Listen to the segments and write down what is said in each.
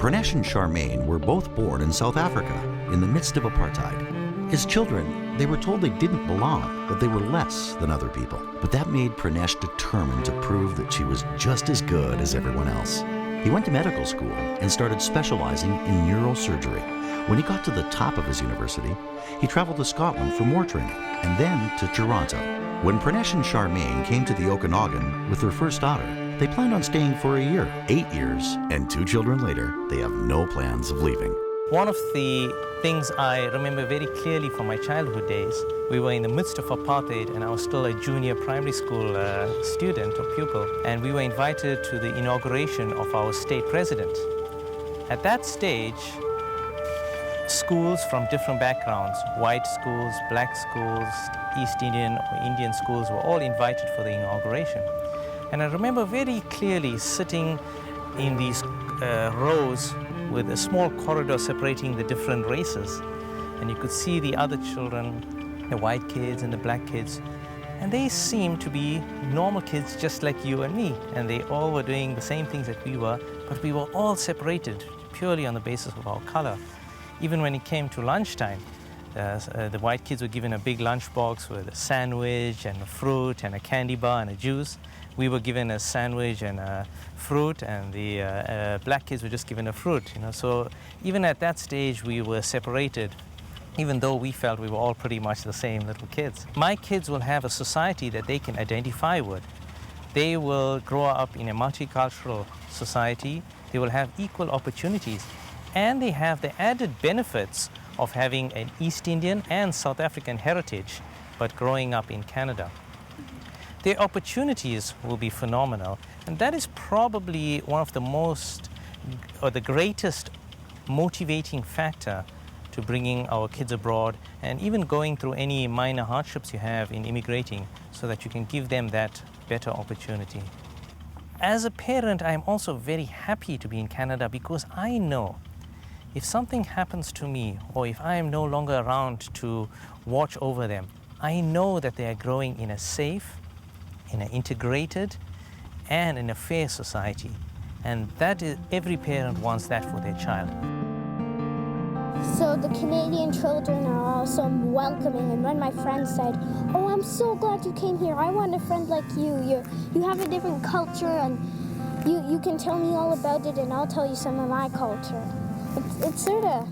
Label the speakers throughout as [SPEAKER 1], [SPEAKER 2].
[SPEAKER 1] Pranesh and Charmaine were both born in South Africa in the midst of apartheid. As children, they were told they didn't belong, that they were less than other people. But that made Pranesh determined to prove that she was just as good as everyone else. He went to medical school and started specializing in neurosurgery. When he got to the top of his university, he traveled to Scotland for more training, and then to Toronto. When Pranesh and Charmaine came to the Okanagan with their first daughter, they planned on staying for a year, 8 years, and 2 children later, they have no plans of leaving.
[SPEAKER 2] One of the things I remember very clearly from my childhood days, we were in the midst of apartheid and I was still a junior primary school student or pupil, and we were invited to the inauguration of our state president. At that stage, schools from different backgrounds, white schools, black schools, East Indian or Indian schools were all invited for the inauguration. And I remember very clearly sitting in these rows with a small corridor separating the different races. And you could see the other children, the white kids and the black kids, and they seemed to be normal kids just like you and me. And they all were doing the same things that we were, but we were all separated purely on the basis of our color. Even when it came to lunchtime, the white kids were given a big lunchbox with a sandwich and a fruit and a candy bar and a juice. We were given a sandwich and a fruit, and the black kids were just given a fruit. So even at that stage, we were separated, even though we felt we were all pretty much the same little kids. My kids will have a society that they can identify with. They will grow up in a multicultural society. They will have equal opportunities, and they have the added benefits of having an East Indian and South African heritage, but growing up in Canada. Their opportunities will be phenomenal, and that is probably one of the most, or the greatest motivating factor to bringing our kids abroad and even going through any minor hardships you have in immigrating, so that you can give them that better opportunity. As a parent, I am also very happy to be in Canada because I know if something happens to me, or if I am no longer around to watch over them, I know that they are growing in a safe, in an integrated, and in a fair society. And that is, every parent wants that for their child.
[SPEAKER 3] So the Canadian children are also welcoming, and when my friend said, "Oh, I'm so glad you came here. I want a friend like you. You have a different culture, and you can tell me all about it, and I'll tell you some of my culture." It's sort of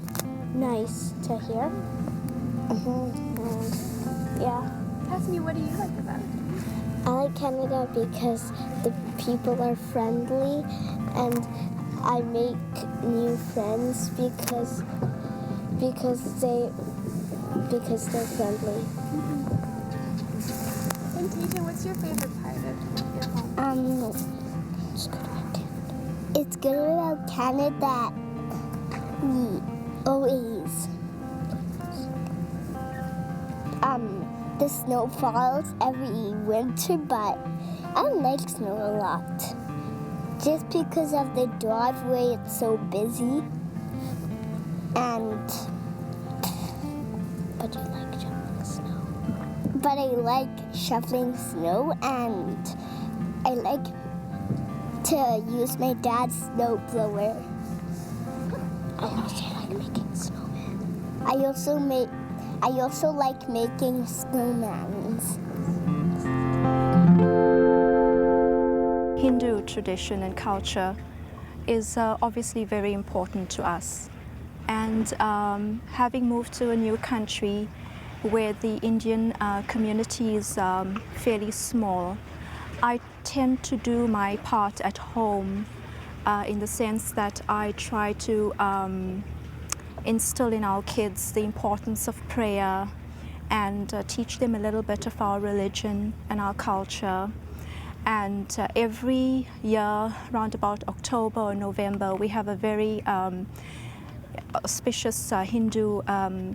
[SPEAKER 3] nice to hear. And yeah.
[SPEAKER 4] Ask me, what do you like about it?
[SPEAKER 3] I like Canada because the people are friendly, and I make new friends because they're friendly.
[SPEAKER 4] And TJ, what's your favorite part of your home?
[SPEAKER 3] It's good about Canada. We always the snow falls every winter, but I don't like snow a lot. Just because of the driveway, it's so busy. But I like shoveling snow. But I like shoveling snow, and I like to use my dad's snow blower. I also like making snowmen. I also like making snowmans.
[SPEAKER 5] Hindu tradition and culture is obviously very important to us. And having moved to a new country where the Indian community is fairly small, I tend to do my part at home in the sense that I try to instill in our kids the importance of prayer and teach them a little bit of our religion and our culture. And every year, around about October or November, we have a very auspicious Hindu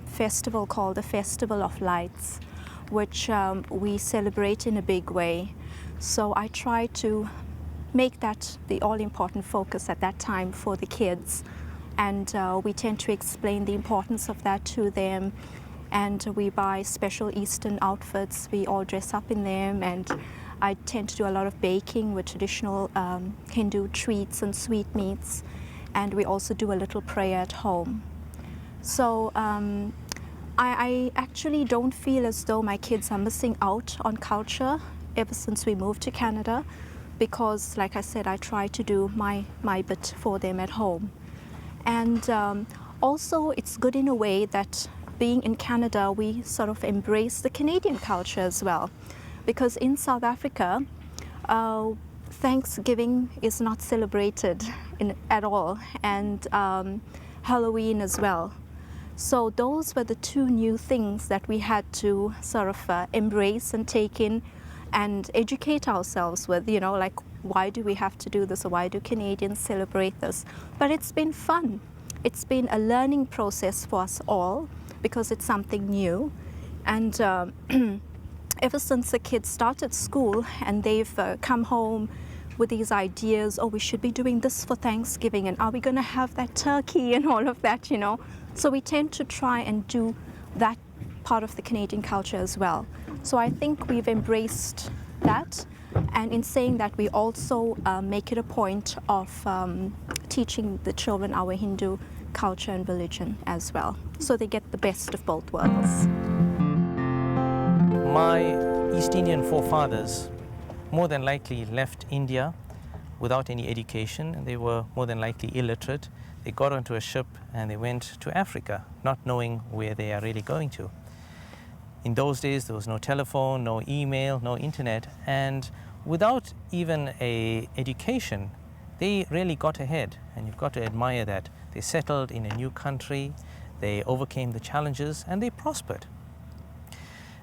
[SPEAKER 5] festival called the Festival of Lights, which we celebrate in a big way. So I try to make that the all-important focus at that time for the kids. And we tend to explain the importance of that to them. And we buy special Eastern outfits. We all dress up in them. And I tend to do a lot of baking with traditional Hindu treats and sweetmeats. and we also do a little prayer at home. So I actually don't feel as though my kids are missing out on culture ever since we moved to Canada, because, like I said, I try to do my bit for them at home. And also it's good in a way that being in Canada, we sort of embrace the Canadian culture as well, because in South Africa, Thanksgiving is not celebrated at all, and Halloween as well. So those were the two new things that we had to sort of embrace and take in and educate ourselves with, you know, like, why do we have to do this, or why do Canadians celebrate this? But it's been fun. It's been a learning process for us all, because it's something new. And ever since the kids started school and they've come home with these ideas, oh, we should be doing this for Thanksgiving, and are we going to have that turkey and all of that, you know? So we tend to try and do that part of the Canadian culture as well. So I think we've embraced that, and in saying that, we also make it a point of teaching the children our Hindu culture and religion as well, so they get the best of both worlds.
[SPEAKER 2] My East Indian forefathers more than likely left India without any education, and they were more than likely illiterate. They got onto a ship and they went to Africa, not knowing where they are really going to. In those days, there was no telephone, no email, no internet, and without even an education, they really got ahead, and you've got to admire that. They settled in a new country, they overcame the challenges, and they prospered.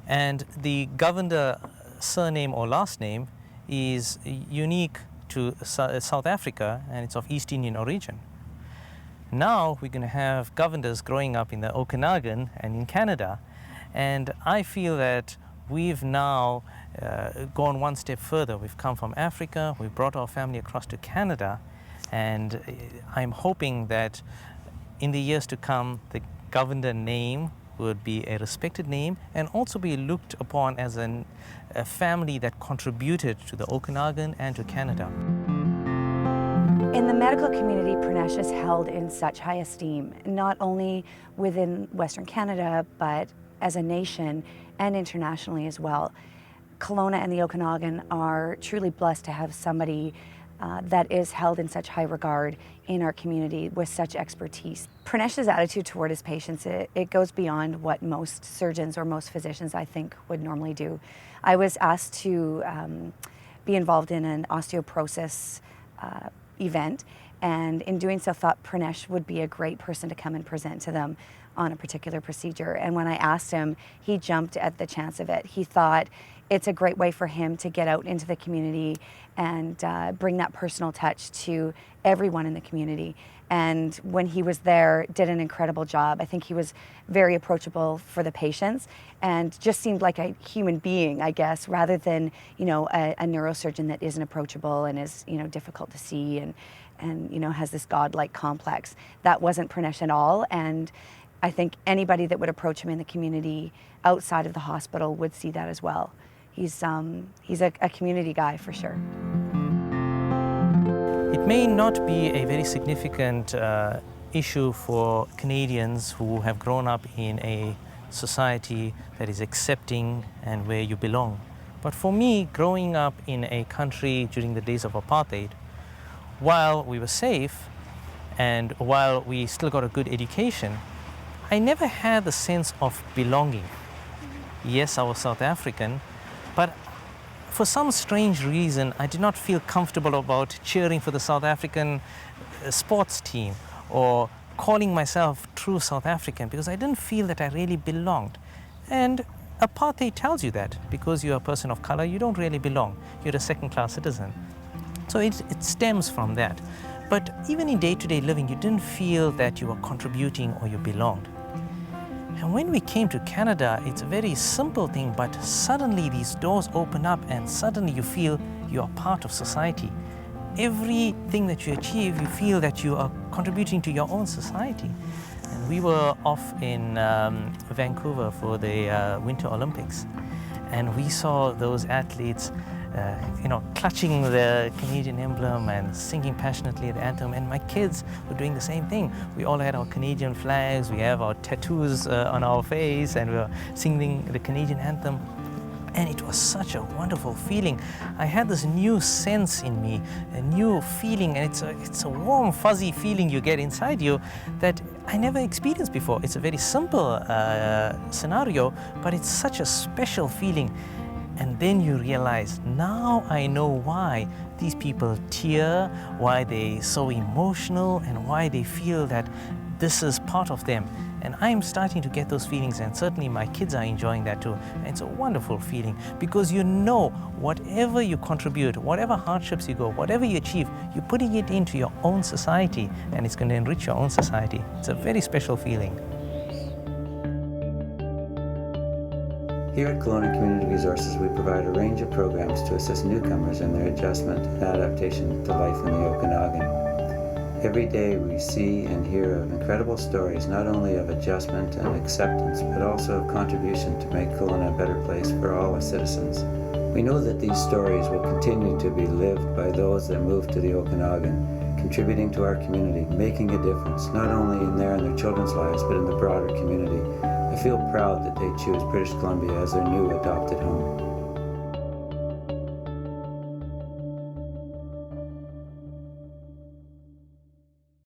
[SPEAKER 2] And the Govender surname or last name is unique to South Africa, and it's of East Indian origin. Now we're going to have Govenders growing up in the Okanagan and in Canada, and I feel that we've now gone one step further. We've come from Africa, we've brought our family across to Canada, and I'm hoping that in the years to come, the Govender name would be a respected name and also be looked upon as a family that contributed to the Okanagan and to Canada.
[SPEAKER 6] In the medical community, Pranesh is held in such high esteem, not only within Western Canada, but as a nation and internationally as well. Kelowna and the Okanagan are truly blessed to have somebody that is held in such high regard in our community with such expertise. Pranesh's attitude toward his patients, it goes beyond what most surgeons or most physicians, I think, would normally do. I was asked to be involved in an osteoporosis event, and in doing so thought Pranesh would be a great person to come and present to them on a particular procedure. And when I asked him, he jumped at the chance of it. He thought it's a great way for him to get out into the community and bring that personal touch to everyone in the community. And when he was there, did an incredible job. I think he was very approachable for the patients and just seemed like a human being, I guess, rather than, you know, a neurosurgeon that isn't approachable and is, you know, difficult to see and you know, has this godlike complex. That wasn't Pranesh at all, and I think anybody that would approach him in the community outside of the hospital would see that as well. He's a community guy for sure.
[SPEAKER 2] It may not be a very significant issue for Canadians who have grown up in a society that is accepting and where you belong. But for me, growing up in a country during the days of apartheid, while we were safe and while we still got a good education, I never had the sense of belonging. Yes, I was South African, but for some strange reason, I did not feel comfortable about cheering for the South African sports team or calling myself true South African, because I didn't feel that I really belonged. And apartheid tells you that because you're a person of color, you don't really belong. You're a second-class citizen. So it stems from that. But even in day-to-day living, you didn't feel that you were contributing or you belonged. And when we came to Canada, it's a very simple thing, but suddenly these doors open up and suddenly you feel you are part of society. Everything that you achieve, you feel that you are contributing to your own society. And we were off in Vancouver for the Winter Olympics, and we saw those athletes clutching the Canadian emblem and singing passionately the anthem. And my kids were doing the same thing. We all had our Canadian flags, we have our tattoos on our face, and we were singing the Canadian anthem. And it was such a wonderful feeling. I had this new sense in me, a new feeling, and it's a warm, fuzzy feeling you get inside you that I never experienced before. It's a very simple scenario, but it's such a special feeling. And then you realize, now I know why these people tear, why they're so emotional, and why they feel that this is part of them. And I'm starting to get those feelings, and certainly my kids are enjoying that too. And it's a wonderful feeling because you know whatever you contribute, whatever hardships you go, whatever you achieve, you're putting it into your own society, and it's going to enrich your own society. It's a very special feeling.
[SPEAKER 7] Here at Kelowna Community Resources, we provide a range of programs to assist newcomers in their adjustment and adaptation to life in the Okanagan. Every day we see and hear of incredible stories, not only of adjustment and acceptance, but also of contribution to make Kelowna a better place for all its citizens. We know that these stories will continue to be lived by those that move to the Okanagan, contributing to our community, making a difference, not only in their and their children's lives, but in the broader community. I feel proud that they choose British Columbia as their new adopted home.